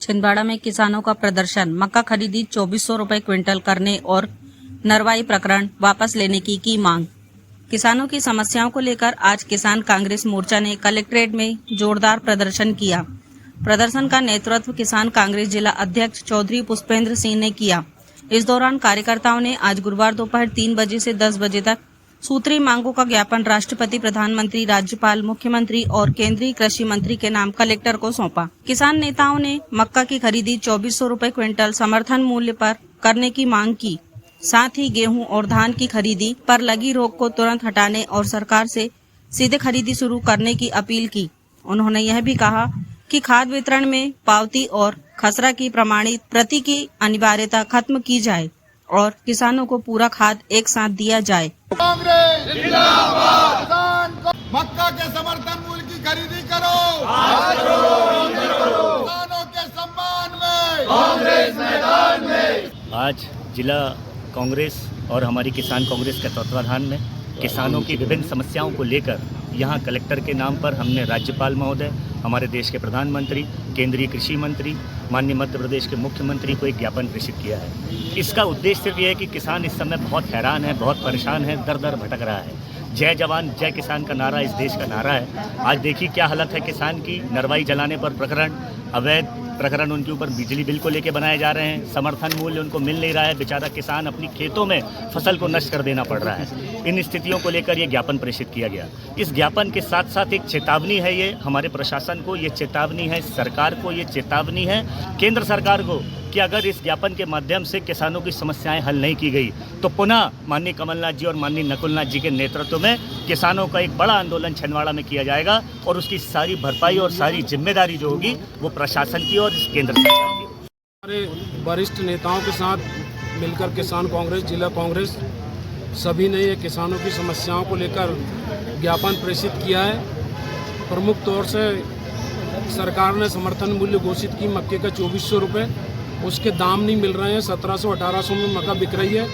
छिंदवाड़ा में किसानों का प्रदर्शन, मक्का खरीदी 2400 रुपए क्विंटल करने और नरवाई प्रकरण वापस लेने की मांग। किसानों की समस्याओं को लेकर आज किसान कांग्रेस मोर्चा ने कलेक्ट्रेट में जोरदार प्रदर्शन किया। प्रदर्शन का नेतृत्व किसान कांग्रेस जिला अध्यक्ष चौधरी पुष्पेंद्र सिंह ने किया। इस दौरान कार्यकर्ताओं ने आज गुरुवार दोपहर 3 बजे से 10 बजे तक सूत्री मांगों का ज्ञापन राष्ट्रपति, प्रधानमंत्री, राज्यपाल, मुख्यमंत्री और केंद्रीय कृषि मंत्री के नाम कलेक्टर को सौंपा। किसान नेताओं ने मक्का की खरीदी 2400 रुपए क्विंटल समर्थन मूल्य पर करने की मांग की। साथ ही गेहूं और धान की खरीदी पर लगी रोक को तुरंत हटाने और सरकार से सीधे खरीदी शुरू करने की अपील की। उन्होंने यह भी कहा कि खाद वितरण में पावती और खसरा की प्रमाणित प्रति की अनिवार्यता खत्म की जाए और किसानों को पूरा खाद एक साथ दिया जाए। कांग्रेस जिंदाबाद। किसान को मक्का के समर्थन मूल्य की खरीदी करो, किसानों के सम्मान में कांग्रेस मैदान में। आज जिला कांग्रेस और हमारी किसान कांग्रेस के तत्वाधान में किसानों की विभिन्न समस्याओं को लेकर यहाँ कलेक्टर के नाम पर हमने राज्यपाल महोदय, हमारे देश के प्रधानमंत्री, केंद्रीय कृषि मंत्री, माननीय मध्य प्रदेश के मुख्यमंत्री को एक ज्ञापन प्रेषित किया है। इसका उद्देश्य सिर्फ ये है कि किसान इस समय बहुत हैरान है, बहुत परेशान है, दर दर भटक रहा है। जय जवान जय किसान का नारा इस देश का नारा है। आज देखिए क्या हालत है किसान की। नरवाई जलाने पर प्रकरण, अवैध प्रकरण उनके ऊपर बिजली बिल को लेकर बनाए जा रहे हैं। समर्थन मूल्य उनको मिल नहीं रहा है। बेचारा किसान अपनी खेतों में फसल को नष्ट कर देना पड़ रहा है। इन स्थितियों को लेकर ये ज्ञापन प्रेषित किया गया। इस ज्ञापन के साथ साथ एक चेतावनी है, ये हमारे प्रशासन को, ये चेतावनी है सरकार को, ये चेतावनी है केंद्र सरकार को कि अगर इस ज्ञापन के माध्यम से किसानों की समस्याएं हल नहीं की गई तो पुनः माननीय कमलनाथ जी और माननीय नकुलनाथ जी के नेतृत्व में किसानों का एक बड़ा आंदोलन छिंदवाड़ा में किया जाएगा और उसकी सारी भरपाई और सारी जिम्मेदारी जो होगी वो प्रशासन की और केंद्र सरकार की। हमारे वरिष्ठ नेताओं के साथ मिलकर किसान कांग्रेस, जिला कांग्रेस सभी ने ये किसानों की समस्याओं को लेकर ज्ञापन प्रेषित किया है। प्रमुख तौर से सरकार ने समर्थन मूल्य घोषित की मक्के का 2400 रुपये, उसके दाम नहीं मिल रहे हैं। 1700-1800 में मक्का बिक रही है।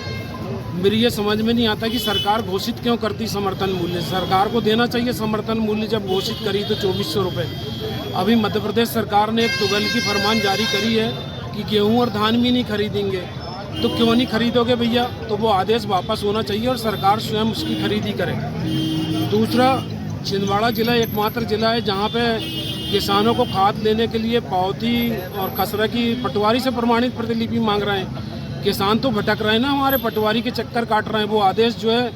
मेरी ये समझ में नहीं आता कि सरकार घोषित क्यों करती समर्थन मूल्य। सरकार को देना चाहिए समर्थन मूल्य, जब घोषित करी तो 2400 रुपये। अभी मध्य प्रदेश सरकार ने एक तुगल की फरमान जारी करी है कि गेहूं और धान भी नहीं खरीदेंगे। तो क्यों नहीं खरीदोगे भैया? तो वो आदेश वापस होना चाहिए और सरकार स्वयं उसकी खरीदी करे। दूसरा, छिंदवाड़ा जिला एकमात्र जिला है जहाँ पे किसानों को खाद लेने के लिए पावती और खसरा की पटवारी से प्रमाणित प्रतिलिपि मांग रहे हैं। किसान तो भटक रहे हैं ना, हमारे पटवारी के चक्कर काट रहे हैं। वो आदेश जो है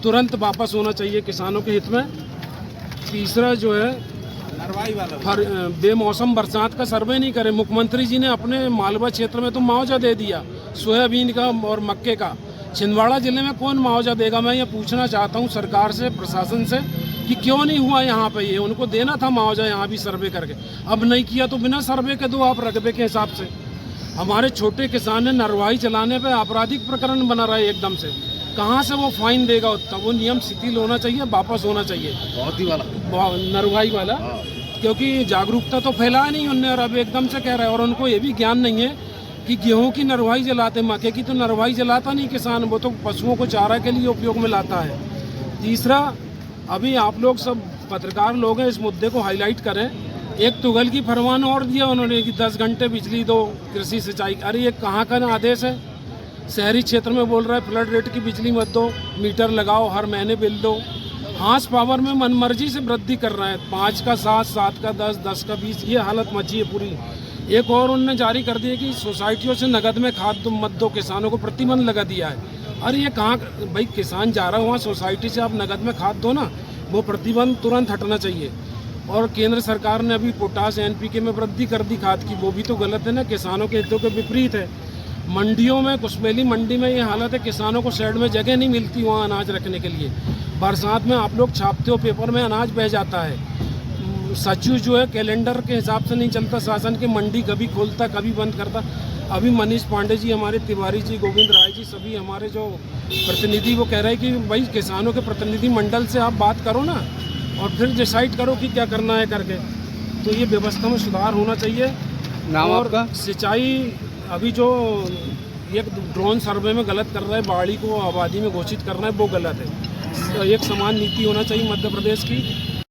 तुरंत वापस होना चाहिए किसानों के हित में। तीसरा जो है बेमौसम बरसात का सर्वे नहीं करे। मुख्यमंत्री जी ने अपने मालवा क्षेत्र में तो मुआवजा दे दिया सोयाबीन का और मक्के का। छिंदवाड़ा जिले में कौन मुआवजा देगा? मैं ये पूछना चाहता हूँ सरकार से, प्रशासन से कि क्यों नहीं हुआ यहाँ पे। ये उनको देना था मुआवजा यहाँ भी सर्वे करके, अब नहीं किया तो बिना सर्वे के दो आप रकबे के हिसाब से। हमारे छोटे किसान ने नरवाई चलाने पे आपराधिक प्रकरण बना रहा है एकदम से। कहाँ से वो फाइन देगा उतना? वो नियम शिथिल होना चाहिए, वापस होना चाहिए नरवाई वाला, क्योंकि जागरूकता तो फैलाया नहीं उनने और अब एकदम से कह रहा है। और उनको ये भी ज्ञान नहीं है कि गेहूं की नरवाई जलाते, मक्के की तो नरवाई जलाता नहीं किसान, वो तो पशुओं को चारा के लिए उपयोग में लाता है। तीसरा, अभी आप लोग सब पत्रकार लोग हैं, इस मुद्दे को हाईलाइट करें। एक तुगल की फरमान और दिया उन्होंने कि 10 घंटे बिजली दो, कृषि सिंचाई। अरे ये कहाँ का आदेश है? शहरी क्षेत्र में बोल रहा है फ्लड रेट की बिजली मत दो, मीटर लगाओ, हर महीने बिल दो। हांस पावर में मनमर्जी से वृद्धि कर रहे हैं, 5 का 7, 7 का 10, 10 का 20, ये हालत मची है पूरी। एक और उन्होंने जारी कर दिया कि सोसाइटियों से नगद में खाद मत दो, किसानों को प्रतिबंध लगा दिया है। अरे ये कहाँ भाई, किसान जा रहा है वहाँ सोसाइटी से आप नगद में खाद दो ना, वो प्रतिबंध तुरंत हटना चाहिए। और केंद्र सरकार ने अभी पोटास NPK में वृद्धि कर दी खाद की, वो भी तो गलत है ना, किसानों के हितों के विपरीत है। मंडियों में, कुशमेली मंडी में ये हालत है, किसानों को शेड में जगह नहीं मिलती वहाँ अनाज रखने के लिए। बरसात में आप लोग छापते हो पेपर में, अनाज बह जाता है। सचिव जो है कैलेंडर के हिसाब से नहीं चलता शासन की, मंडी कभी खोलता कभी बंद करता। अभी मनीष पांडे जी, हमारे तिवारी जी, गोविंद राय जी, सभी हमारे जो प्रतिनिधि वो कह रहे हैं कि भाई किसानों के प्रतिनिधि मंडल से आप बात करो ना और फिर डिसाइड करो कि क्या करना है करके। तो ये व्यवस्था में सुधार होना चाहिए। नाम और आपका? सिंचाई अभी जो एक ड्रोन सर्वे में गलत कर रहा है, बाड़ी को आबादी में घोषित करना है, वो गलत है। एक समान नीति होना चाहिए मध्य प्रदेश की।